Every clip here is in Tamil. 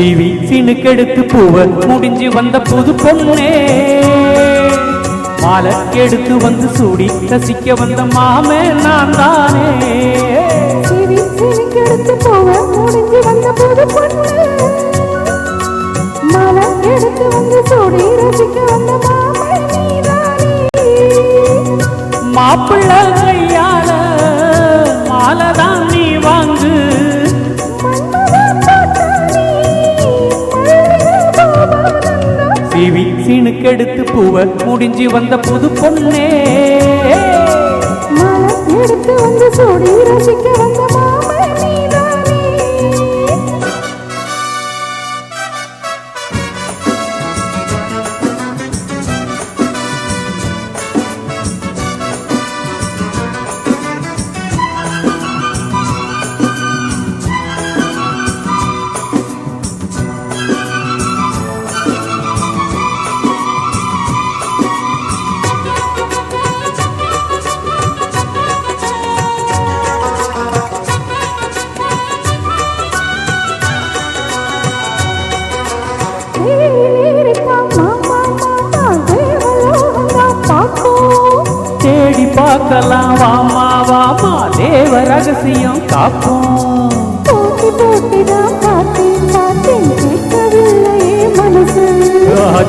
சீவி சினுக்கெடுத்து பூவ முடிஞ்சு வந்த புது பொண்ணே மாலை எடுத்து வந்து சூடி ரசிக்க வந்த மாமே நான் தானே சீவி சினுக்கெடுத்து பூவ முடிஞ்சு வந்த புது பொண்ணே மாலை எடுத்து வந்து சூடி ரசிக்க வந்த மாமே நீதானே மாப்பிள்ள கையால மாலைதான் நீ வாங்கு சீவி சீனுக்கெடுத்து பூவ முடிஞ்சு வந்த புது பொண்ணே மாலை எடுத்து வந்து சூடி ரசிக்க வந்த மாமே நீதானே தேடி பார்க்கலாம் வாமா வாமா தேவ ரகசியம் காப்போம்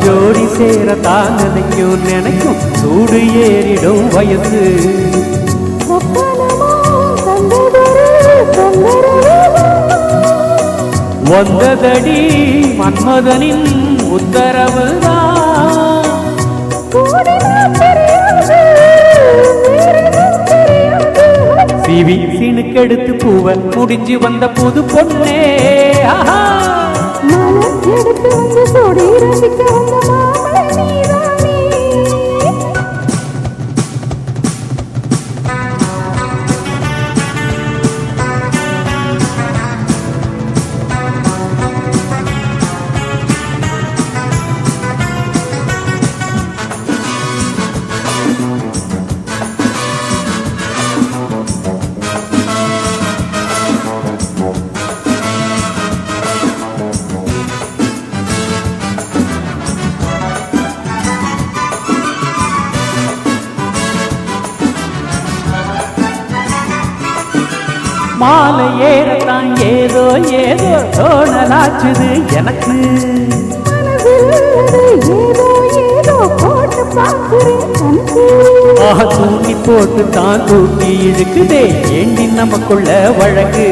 ஜோடி சேர தான் நினைக்கும் நினைக்கும் சூடு ஏறிடும் வயசு வந்ததடி மன்மதனின் உத்தரவுதான் சீவி சீனுக்கெடுத்து பூவ முடிஞ்சு வந்த புது பொண்ணே எடுத்து வந்து சூடி ரசிக்க வந்த மாமே நீதானே மாலை ஏறத்தான் ஏதோ ஏதோ தோணலாச்சுது எனக்கு தூண்டி போட்டு தான் தூக்கி இழுக்குதே ஏண்டி நமக்குள்ள வழக்கு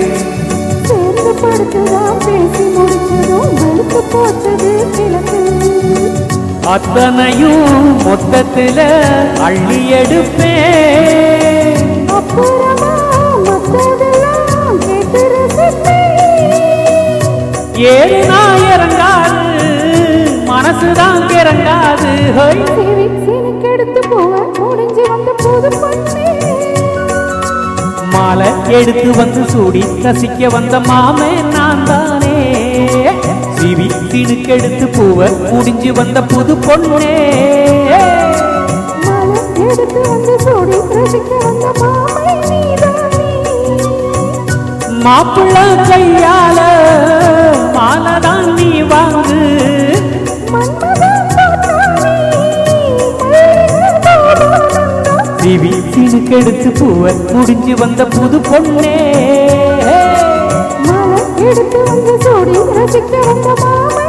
அத்தனையும் மொத்தத்துல அள்ளி எடுப்பேன் ஏறினா இறங்காது மனசுதான் இறங்காது எடுத்து போவ முடிஞ்சு வந்த புது பொண்ணே மாலை எடுத்து வந்து சூடி ரசிக்க வந்த மாமே நான் தானே சீவி சீனுக்கெடுத்து பூவ முடிஞ்சு வந்த புது பொண்ணே மாலை எடுத்து வந்து சூடி ரசிக்க வந்த மாமே நீதானே மாப்பிள்ள கையால மாலைதான் நீ வாங்கு சீவி சீனுக்கெடுத்து பூவ முடிஞ்சு வந்த புது பொண்ணே மாலை எடுத்து வந்து சூடி ரசிக்க வந்த மாமே